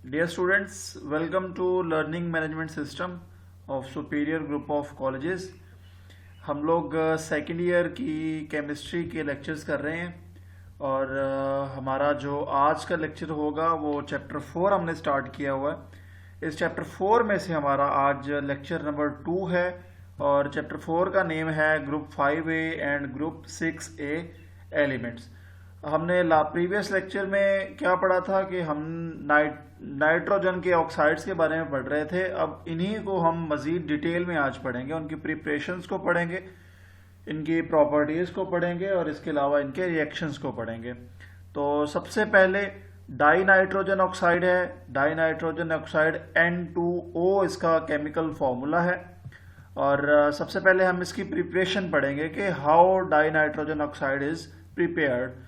Dear students, welcome to Learning Management System of Superior Group of Colleges। हम लोग second year की chemistry के lectures कर रहे हैं और हमारा जो आज का लेक्चर होगा वो चैप्टर 4 हमने स्टार्ट किया हुआ है। इस चैप्टर 4 में से हमारा आज लेक्चर नंबर 2 है और चैप्टर 4 का नेम है group 5A and group 6A elements. हमने प्रीवियस लेक्चर में क्या पढ़ा था कि हम नाइट्रोजन के ऑक्साइड्स के बारे में पढ़ रहे थे। अब इन्हीं को हम मज़ीद डिटेल में आज पढ़ेंगे, उनकी प्रिपरेशंस को पढ़ेंगे, इनकी प्रॉपर्टीज़ को पढ़ेंगे और इसके अलावा इनके रिएक्शंस को पढ़ेंगे। तो सबसे पहले डाई नाइट्रोजन ऑक्साइड है। डाई नाइट्रोजन ऑक्साइड N2O इसका केमिकल फॉर्मूला है और सबसे पहले हम इसकी प्रिपरेशन पढ़ेंगे कि how die nitrogen oxide is prepared.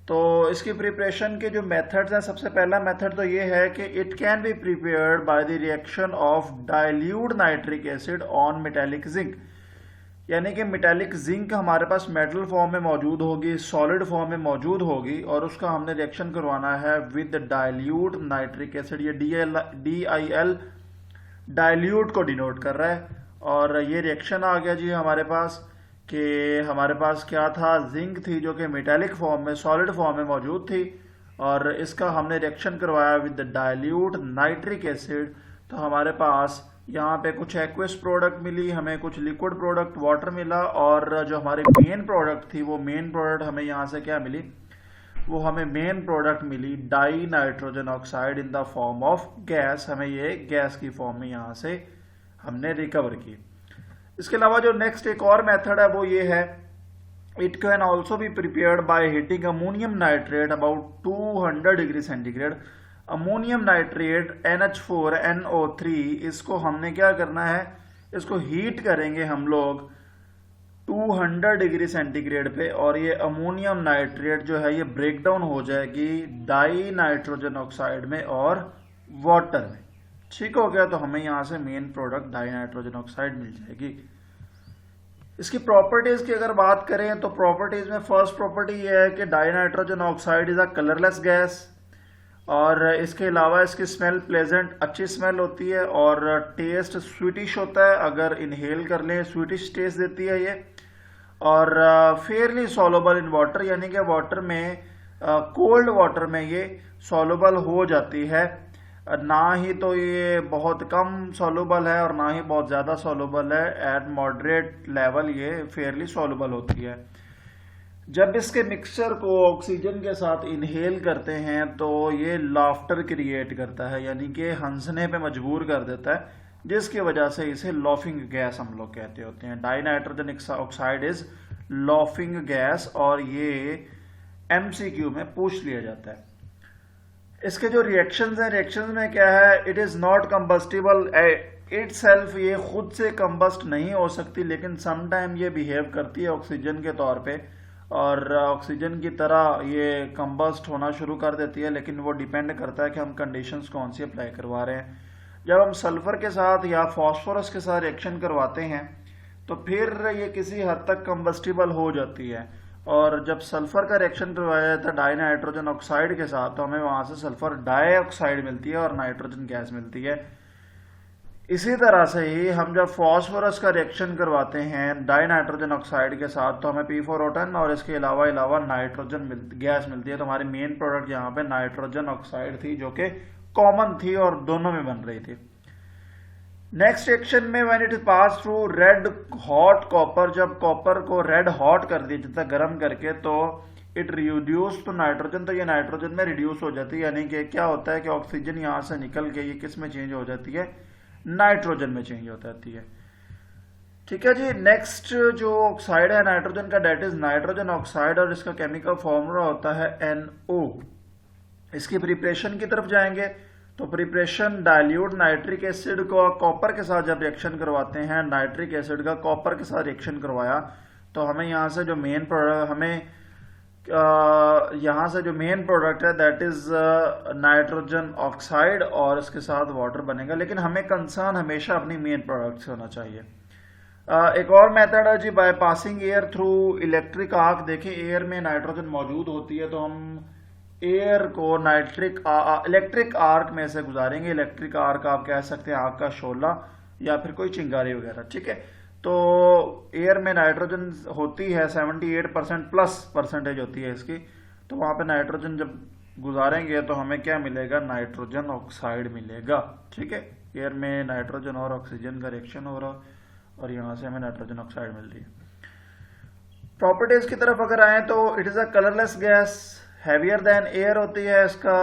तो इसकी प्रिपरेशन के जो मेथड्स हैं, सबसे पहला मेथड तो ये है कि it can be prepared by the reaction of dilute nitric acid on metallic zinc. यानी कि मेटेलिक जिंक हमारे पास मेटल फॉर्म में मौजूद होगी, सॉलिड फॉर्म में मौजूद होगी और उसका हमने रिएक्शन करवाना है विद डाइल्यूट नाइट्रिक एसिड। ये DIL डाइल्यूट को डिनोट कर रहा है और ये रिएक्शन आ गया जी हमारे पास कि हमारे पास क्या था, जिंक थी जो कि मेटेलिक फॉर्म में, सॉलिड फॉर्म में मौजूद थी और इसका हमने रिएक्शन करवाया विद डाइल्यूट नाइट्रिक एसिड। तो हमारे पास यहाँ पे कुछ एक्वस प्रोडक्ट मिली, हमें कुछ लिक्विड प्रोडक्ट वाटर मिला और जो हमारी मेन प्रोडक्ट थी वो मेन प्रोडक्ट हमें यहाँ से क्या मिली, वो हमें मेन प्रोडक्ट मिली dinitrogen oxide in the form of gas. हमें ये गैस की फॉर्म में यहाँ से हमने रिकवर की। इसके अलावा जो नेक्स्ट एक और मेथड है वो ये है, it can also be prepared by heating ammonium nitrate about 200 degree centigrade. Ammonium nitrate NH4NO3, इसको हमने क्या करना है, इसको हीट करेंगे हम लोग 200 डिग्री सेंटीग्रेड पे और ये अमोनियम नाइट्रेट जो है ये ब्रेक डाउन हो जाएगी डाई नाइट्रोजन ऑक्साइड में और वाटर में। ठीक हो गया, तो हमें यहाँ से main product dinitrogen oxide मिल जाएगी। इसकी प्रॉपर्टीज की अगर बात करें तो प्रॉपर्टीज में फर्स्ट प्रॉपर्टी ये है कि die nitrogen oxide is a colourless gas और इसके अलावा इसकी स्मेल प्लेजेंट, अच्छी स्मेल होती है और टेस्ट स्वीटिश होता है। अगर इनहेल कर लें स्वीटिश टेस्ट देती है ये और फेयरली सॉल्युबल इन वाटर, यानी कि वाटर में, कोल्ड वाटर में ये सॉल्युबल हो जाती है। ना ही तो ये बहुत कम सॉल्युबल है और ना ही बहुत ज़्यादा सॉल्युबल है। एट मॉडरेट लेवल ये फेयरली सॉल्युबल होती है। जब इसके मिक्सचर को ऑक्सीजन के साथ इनहेल करते हैं तो ये लाफ्टर क्रिएट करता है, यानी कि हंसने पे मजबूर कर देता है, जिसकी वजह से इसे लॉफिंग गैस हम लोग कहते होते हैं। Die nitrogen oxide is laughing gas और ये MCQ में पूछ लिया जाता है। इसके जो रिएक्शंस हैं, रिएक्शंस में क्या है, it is not combustible itself, ये खुद से कंबस्ट नहीं हो सकती, लेकिन समटाइम ये बिहेव करती है ऑक्सीजन के तौर पे और ऑक्सीजन की तरह ये कंबस्ट होना शुरू कर देती है। लेकिन वो डिपेंड करता है कि हम कंडीशंस कौन सी अप्लाई करवा रहे हैं। जब हम सल्फर के साथ या फॉस्फोरस के साथ रिएक्शन करवाते हैं तो फिर ये किसी हद तक कंबस्टिबल हो जाती है और जब सल्फर का रिएक्शन करवाया जाता है डाई नाइट्रोजन ऑक्साइड के साथ तो हमें वहां से सल्फर डाइऑक्साइड मिलती है और नाइट्रोजन गैस मिलती है। इसी तरह से ही हम जब फॉस्फोरस का रिएक्शन करवाते हैं डाई नाइट्रोजन ऑक्साइड के साथ तो हमें P4O10 और इसके अलावा नाइट्रोजन गैस मिलती है। तो हमारी मेन प्रोडक्ट यहाँ पे नाइट्रोजन ऑक्साइड थी जो कि कॉमन थी और दोनों में बन रही थी। नेक्स्ट रिएक्शन में when it pass through red hot copper, जब कॉपर को रेड हॉट कर दिया जाता है गर्म करके तो इट रिड्यूस टू नाइट्रोजन, तो ये नाइट्रोजन में रिड्यूस हो जाती है। यानी कि क्या होता है कि ऑक्सीजन यहाँ से निकल के ये किस में चेंज हो जाती है, नाइट्रोजन में चेंज हो जाती है। ठीक है जी। नेक्स्ट जो ऑक्साइड है नाइट्रोजन का, डेट इज नाइट्रोजन ऑक्साइड और इसका केमिकल फॉर्मूला होता है NO। इसकी प्रिपरेशन की तरफ जाएंगे तो प्रिपरेशन डाइल्यूट नाइट्रिक एसिड को कॉपर के साथ जब रिएक्शन करवाते हैं, नाइट्रिक एसिड का कॉपर के साथ रिएक्शन करवाया तो हमें यहाँ से जो मेन प्रोडक्ट, यहाँ से जो मेन प्रोडक्ट है दैट इज नाइट्रोजन ऑक्साइड और इसके साथ वाटर बनेगा। लेकिन हमें कंसर्न हमेशा अपनी मेन प्रोडक्ट से होना चाहिए। एक और मेथड है जी, by passing air through electric arc. देखिए एयर में नाइट्रोजन मौजूद होती है तो हम एयर को इलेक्ट्रिक आर्क में से गुजारेंगे। इलेक्ट्रिक आर्क आप कह सकते हैं आग का शोला या फिर कोई चिंगारी वगैरह, ठीक है। तो एयर में नाइट्रोजन होती है 78% प्लस परसेंटेज होती है इसकी, तो वहां पे नाइट्रोजन जब गुजारेंगे तो हमें क्या मिलेगा, नाइट्रोजन ऑक्साइड मिलेगा, ठीक है। एयर में नाइट्रोजन और ऑक्सीजन का रिएक्शन हो रहा और यहां से हमें नाइट्रोजन ऑक्साइड मिल रही है। प्रॉपर्टीज की तरफ अगर आए तो it is a colourless gas, heavier than air होती है इसका,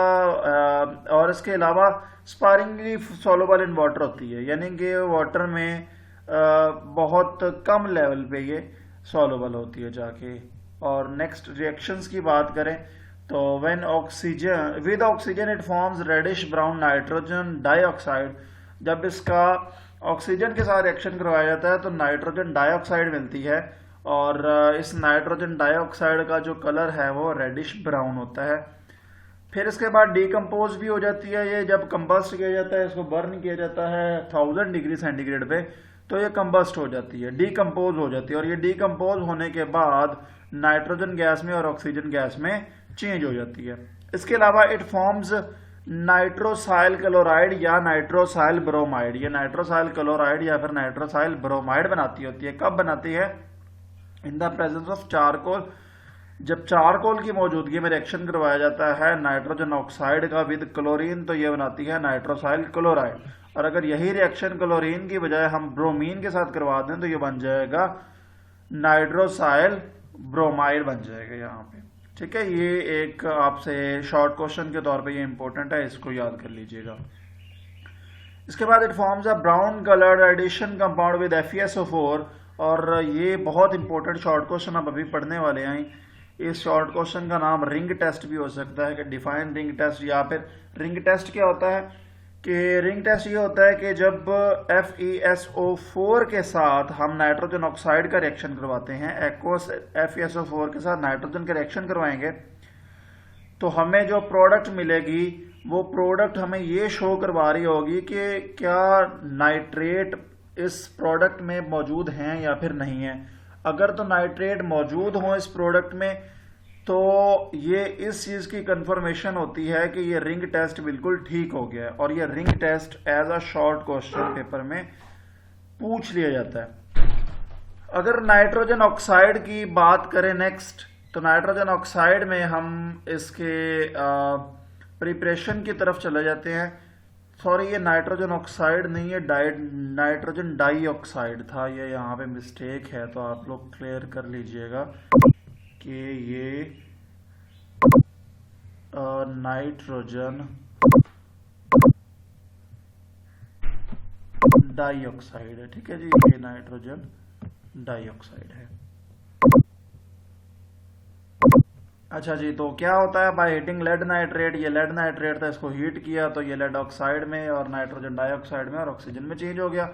और इसके अलावा स्पारिंगली सॉल्युबल इन वाटर होती है, यानी कि वाटर में बहुत कम लेवल पे ये सॉल्युबल होती है जाके। और नेक्स्ट रिएक्शंस की बात करें तो when oxygen with oxygen it forms reddish brown nitrogen dioxide. जब इसका ऑक्सीजन के साथ रिएक्शन करवाया जाता है तो नाइट्रोजन डाइऑक्साइड मिलती है, और इस नाइट्रोजन डाइऑक्साइड का जो कलर है वो रेडिश ब्राउन होता है। फिर इसके बाद डीकम्पोज भी हो जाती है ये, जब कंबस्ट किया जाता है, इसको बर्न किया जाता है 1000 डिग्री सेंटीग्रेड पे, तो ये कंबस्ट हो जाती है, डीकम्पोज हो जाती है। और ये डीकम्पोज होने के बाद नाइट्रोजन गैस में और ऑक्सीजन गैस में चेंज हो जाती है। इसके अलावा इट फॉर्म्स नाइट्रोसाइल क्लोराइड या नाइट्रोसाइल ब्रोमाइड। ये नाइट्रोसाइल क्लोराइड या फिर नाइट्रोसाइल ब्रोमाइड बनाती होती है। कब बनाती है, in the presence of charcoal. जब चारकोल की मौजूदगी में रिएक्शन करवाया जाता है नाइट्रोजन ऑक्साइड का विद क्लोरीन, तो ये बनाती है नाइट्रोसाइल क्लोराइड। और अगर यही रिएक्शन क्लोरीन की बजाय हम ब्रोमीन के साथ करवा दें तो ये बन जाएगा नाइट्रोसाइल ब्रोमाइड बन जाएगा यहाँ पे, ठीक है। ये एक आपसे शॉर्ट क्वेश्चन के तौर पे ये इंपॉर्टेंट है, इसको याद कर लीजिएगा। इसके बाद it forms a brown coloured addition compound with FeSO4, और ये बहुत इंपॉर्टेंट शॉर्ट क्वेश्चन आप अभी पढ़ने वाले हैं। इस शॉर्ट क्वेश्चन का नाम रिंग टेस्ट भी हो सकता है कि डिफाइन रिंग टेस्ट, या फिर रिंग टेस्ट क्या होता है कि रिंग टेस्ट ये होता है कि जब FeSO4 के साथ हम नाइट्रोजन ऑक्साइड का रिएक्शन करवाते हैं, एक्वस FeSO4 के साथ नाइट्रोजन का रिएक्शन करवाएंगे, तो हमें जो प्रोडक्ट मिलेगी वो प्रोडक्ट हमें ये शो करवा रही होगी कि क्या नाइट्रेट इस प्रोडक्ट में मौजूद हैं या फिर नहीं है। अगर तो नाइट्रेट मौजूद हो इस प्रोडक्ट में तो ये इस चीज की कंफर्मेशन होती है कि ये रिंग टेस्ट बिल्कुल ठीक हो गया है, और ये ring test as a short question paper में पूछ लिया जाता है। अगर नाइट्रोजन ऑक्साइड की बात करें नेक्स्ट, तो नाइट्रोजन ऑक्साइड में हम इसके प्रिपरेशन की तरफ चले जाते हैं। सॉरी, ये नाइट्रोजन ऑक्साइड नहीं है, नाइट्रोजन डाइऑक्साइड था, ये यहाँ पे मिस्टेक है, तो आप लोग क्लियर कर लीजिएगा कि ये नाइट्रोजन डाइऑक्साइड है, ठीक है जी, ये नाइट्रोजन डाइऑक्साइड है। अच्छा जी, तो क्या होता है बाय हीटिंग लेड नाइट्रेट, ये लेड नाइट्रेट था, इसको हीट किया तो ये लेड ऑक्साइड में और नाइट्रोजन डाइऑक्साइड में और ऑक्सीजन में चेंज हो गया।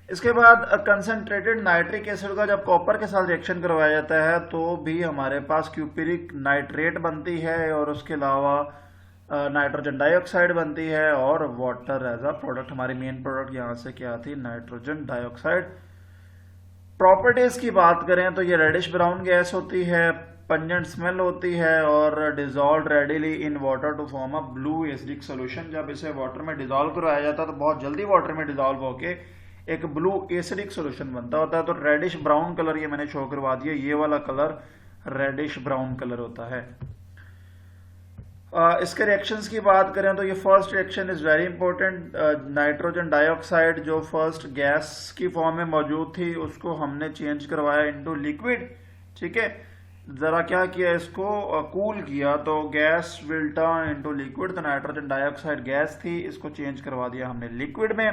इसके बाद कंसंट्रेटेड नाइट्रिक एसिड का जब कॉपर के साथ रिएक्शन करवाया जाता है तो भी हमारे पास क्यूपीरिक नाइट्रेट बनती है, और उसके अलावा नाइट्रोजन डाइऑक्साइड बनती है, और वाटर एज अ प्रोडक्ट। हमारी मेन प्रोडक्ट यहाँ से क्या थी, नाइट्रोजन डाइऑक्साइड। प्रॉपर्टीज की बात करें तो ये रेडिश ब्राउन गैस होती है, पंजेंट स्मेल होती है, और dissolve readily in water to form a blue acidic solution. जब इसे वाटर में डिजॉल्व करवाया जाता है तो बहुत जल्दी वाटर में डिजॉल्व होके एक ब्लू एसिडिक सोल्यूशन बनता होता है। तो रेडिश ब्राउन कलर ये मैंने शो करवा दिया, ये वाला कलर रेडिश ब्राउन कलर होता है। इसके रिएक्शंस की बात करें तो ये first reaction is very important. Nitrogen dioxide जो फर्स्ट गैस की फॉर्म में मौजूद थी उसको हमने चेंज करवाया इनटू लिक्विड, ठीक है। जरा क्या किया, इसको कूल किया तो gas will turn into liquid. तो नाइट्रोजन डाइऑक्साइड गैस थी, इसको चेंज करवा दिया हमने लिक्विड में।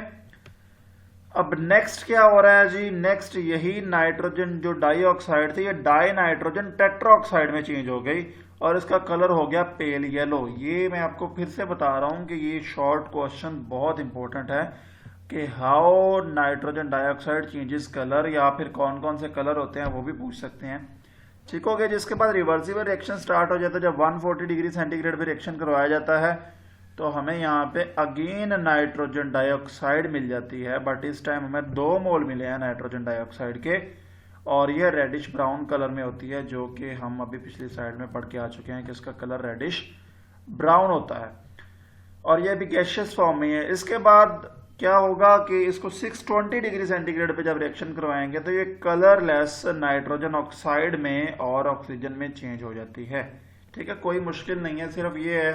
अब नेक्स्ट क्या हो रहा है जी, नेक्स्ट यही नाइट्रोजन जो डाइऑक्साइड थी ये डाई नाइट्रोजन टेट्राऑक्साइड में चेंज हो गई और इसका कलर हो गया पेल येलो। ये मैं आपको फिर से बता रहा हूं कि ये शॉर्ट क्वेश्चन बहुत इंपॉर्टेंट है कि how nitrogen dioxide changes colour, या फिर कौन कौन से कलर होते हैं वो भी पूछ सकते हैं, ठीक हो गया। जिसके बाद रिवर्सिबल रिएक्शन स्टार्ट हो जाता है जब 140 डिग्री सेंटीग्रेड पे रिएक्शन करवाया जाता है तो हमें यहाँ पे अगेन नाइट्रोजन डाइऑक्साइड मिल जाती है, बट इस टाइम हमें 2 मोल मिले हैं नाइट्रोजन डाइऑक्साइड के, और ये रेडिश ब्राउन कलर में होती है, जो कि हम अभी पिछली स्लाइड में पढ़ के आ चुके हैं कि इसका कलर रेडिश ब्राउन होता है और यह भी गैसियस फॉर्म में है। इसके बाद क्या होगा कि इसको 620 डिग्री सेंटीग्रेड पे जब रिएक्शन करवाएंगे तो ये कलरलेस नाइट्रोजन ऑक्साइड में और ऑक्सीजन में चेंज हो जाती है। ठीक है, कोई मुश्किल नहीं है, सिर्फ ये है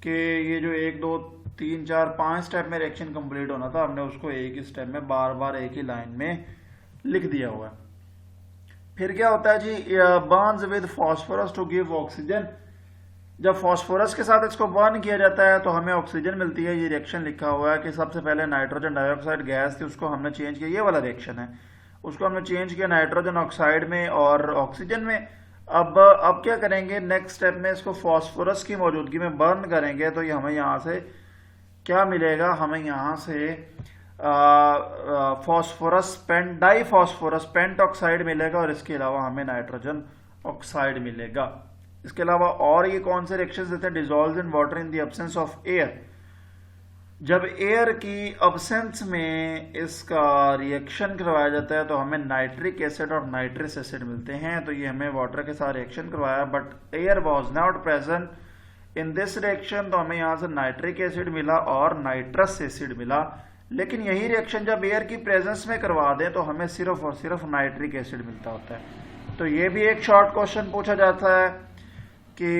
कि ये जो 1 2 3 4 5 स्टेप में रिएक्शन कंप्लीट होना था, हमने उसको एक ही स्टेप में बार बार एक ही लाइन में लिख दिया हुआ है। फिर क्या होता है जी, burns with phosphorus to give oxygen. जब फॉस्फोरस के साथ इसको बर्न किया जाता है तो हमें ऑक्सीजन मिलती है। ये रिएक्शन लिखा हुआ है कि सबसे पहले नाइट्रोजन डाइऑक्साइड गैस थी, उसको हमने चेंज किया, ये वाला रिएक्शन है, उसको हमने चेंज किया नाइट्रोजन ऑक्साइड में और ऑक्सीजन में। अब क्या करेंगे, नेक्स्ट स्टेप में इसको फॉस्फोरस की मौजूदगी में बर्न करेंगे तो ये हमें यहाँ से क्या मिलेगा, हमें यहाँ से फॉस्फोरस डाईफॉस्फोरस पेंटॉक्साइड मिलेगा और इसके अलावा हमें नाइट्रोजन ऑक्साइड मिलेगा। इसके अलावा और ये कौन से रिएक्शंस देते हैं, dissolves in water in the absence of air. जब एयर की अब्सेंस में इसका रिएक्शन करवाया जाता है तो हमें नाइट्रिक एसिड और नाइट्रस एसिड मिलते हैं। तो ये हमें वाटर के साथ रिएक्शन करवाया but air was not present in this reaction, तो हमें यहाँ से नाइट्रिक एसिड मिला और नाइट्रस एसिड मिला। लेकिन यही रिएक्शन जब एयर की प्रेजेंस में करवा दें तो हमें सिर्फ और सिर्फ नाइट्रिक एसिड मिलता होता है। तो ये भी एक शॉर्ट क्वेश्चन पूछा जाता है कि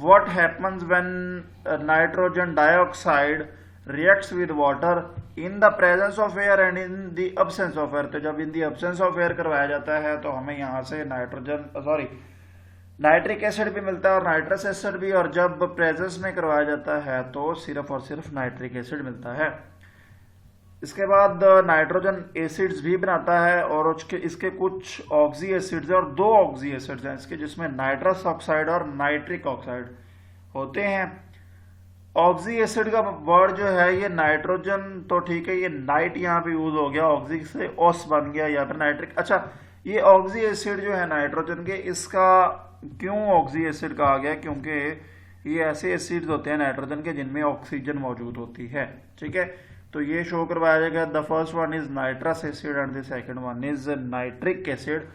what happens when nitrogen dioxide reacts with water in the presence of air and in the absence of air। तो जब in the absence of air करवाया जाता है तो हमें यहाँ से नाइट्रिक एसिड भी मिलता है और नाइट्रस एसिड भी, और जब प्रेजेंस में करवाया जाता है तो सिर्फ और सिर्फ नाइट्रिक एसिड मिलता है। इसके बाद नाइट्रोजन एसिड्स भी बनाता है और इसके कुछ ऑक्सी एसिड्स हैं और 2 ऑक्सी एसिड्स हैं इसके, जिसमें नाइट्रस ऑक्साइड और नाइट्रिक ऑक्साइड होते हैं। ऑक्सी एसिड का वर्ड जो है ये नाइट्रोजन तो ठीक है, ये नाइट यहाँ पे यूज हो गया, ऑक्सी से ओस बन गया या फिर नाइट्रिक। अच्छा, ये ऑक्सी एसिड जो है नाइट्रोजन के, इसका क्यों ऑक्सी एसिड कहा गया, क्योंकि ये ऐसे एसिड्स होते हैं नाइट्रोजन के जिनमें ऑक्सीजन मौजूद होती है। ठीक है, तो ये शो करवाया जाएगा, the first one is nitrous acid and the second one is nitric acid.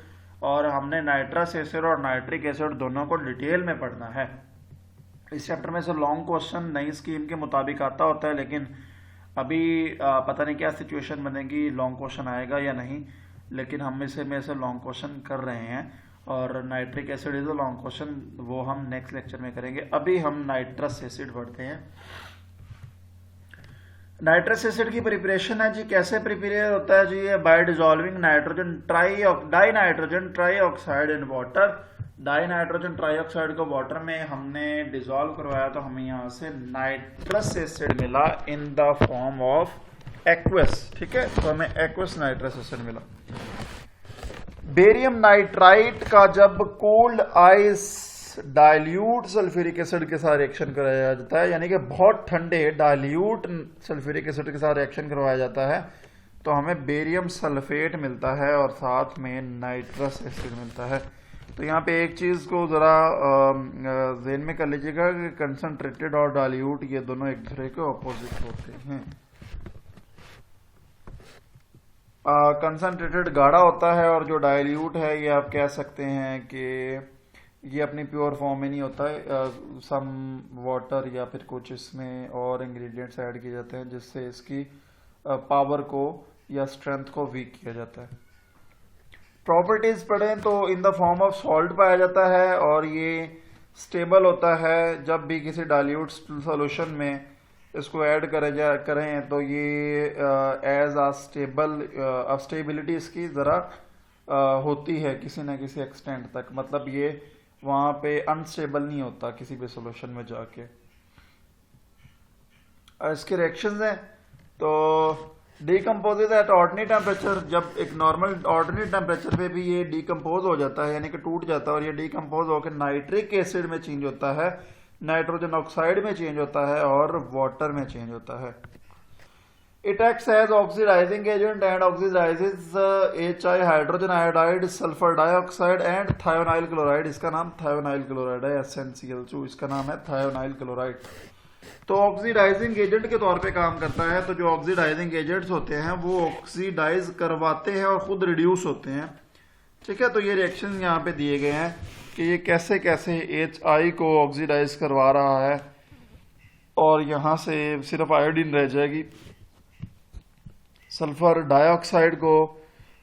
और हमने नाइट्रस एसिड और नाइट्रिक एसिड दोनों को डिटेल में पढ़ना है। इस चैप्टर में से लॉन्ग क्वेश्चन नई स्कीम के मुताबिक आता होता है, लेकिन अभी पता नहीं क्या सिचुएशन बनेगी, लॉन्ग क्वेश्चन आएगा या नहीं, लेकिन हम इसे में से लॉन्ग क्वेश्चन कर रहे हैं। और nitric acid is a long question, वो हम नेक्स्ट लेक्चर में करेंगे। अभी हम नाइट्रस एसिड पढ़ते हैं। नाइट्रस एसिड की प्रिपरेशन है जी, कैसे प्रिपेयर होता है जी, ये bye dissolving nitrogen dinitrogen trioxide in water. Dinitrogen trioxide को वाटर में हमने डिसॉल्व करवाया तो हमें यहाँ से नाइट्रस एसिड मिला इन द फॉर्म ऑफ एक्वस। ठीक है, तो हमें एक्वस नाइट्रस एसिड मिला। बेरियम नाइट्राइट का जब cold ice dilute sulphuric acid के साथ रिएक्शन कराया जाता है, यानी कि बहुत ठंडे डाइल्यूट सल्फ्यूरिक एसिड के साथ रिएक्शन करवाया जाता है तो हमें बेरियम सल्फेट मिलता है और साथ में नाइट्रस एसिड मिलता है। तो यहाँ पे एक चीज को जरा ज़हन में कर लीजिएगा कि कंसंट्रेटेड और डाइल्यूट ये दोनों एक दूसरे के ऑपोजिट होते हैं। कंसंट्रेटेड गाढ़ा होता है और जो डाइल्यूट है ये आप कह सकते हैं कि ये अपनी प्योर फॉर्म में नहीं होता है, सम वाटर या फिर कुछ इसमें और इंग्रेडिएंट्स ऐड किए जाते हैं जिससे इसकी पावर को या स्ट्रेंथ को वीक किया जाता है। प्रॉपर्टीज पढ़ें तो इन द फॉर्म ऑफ सॉल्ट पाया जाता है और ये स्टेबल होता है। जब भी किसी डाइल्यूट सॉल्यूशन में इसको ऐड करें तो ये एज आ स्टेबिलिटी इसकी ज़रा होती है किसी ना किसी एक्सटेंट तक, मतलब ये वहाँ पे अनस्टेबल नहीं होता किसी भी सॉल्यूशन में जाके। इसके रिएक्शंस हैं तो डीकम्पोजेज एट ऑर्डिनरी टेम्परेचर, जब एक नॉर्मल ऑर्डिनरी टेम्परेचर पे भी ये डीकम्पोज हो जाता है यानी कि टूट जाता है और ये डीकम्पोज होकर नाइट्रिक एसिड में चेंज होता है, नाइट्रोजन ऑक्साइड में चेंज होता है और वाटर में चेंज होता है। It acts as oxidizing agent and oxidizes HI hydrogen iodide, sulphur dioxide and thionyl chloride. इसका नाम थायोनाइल क्लोराइड है, SnCl2 इसका नाम है थायोनाइल क्लोराइड। तो ऑक्सीडाइजिंग एजेंट के तौर पे काम करता है। तो जो ऑक्सीडाइजिंग एजेंट्स होते हैं वो ऑक्सीडाइज करवाते हैं और खुद रिड्यूस होते हैं। ठीक है, तो ये रिएक्शन यहाँ पे दिए गए हैं। कि ये कैसे कैसे HI को ऑक्सीडाइज करवा रहा है और यहाँ से सिर्फ आयोडीन रह जाएगी। सल्फर डाइऑक्साइड को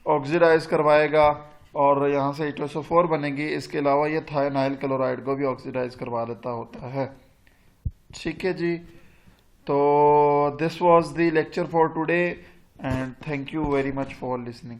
ऑक्सीडाइज करवाएगा और यहाँ से H2SO4 बनेगी। इसके अलावा ये थायोनाइल क्लोराइड को भी ऑक्सीडाइज करवा लेता होता है। ठीक है जी, तो this was the lecture for today and thank you very much for listening.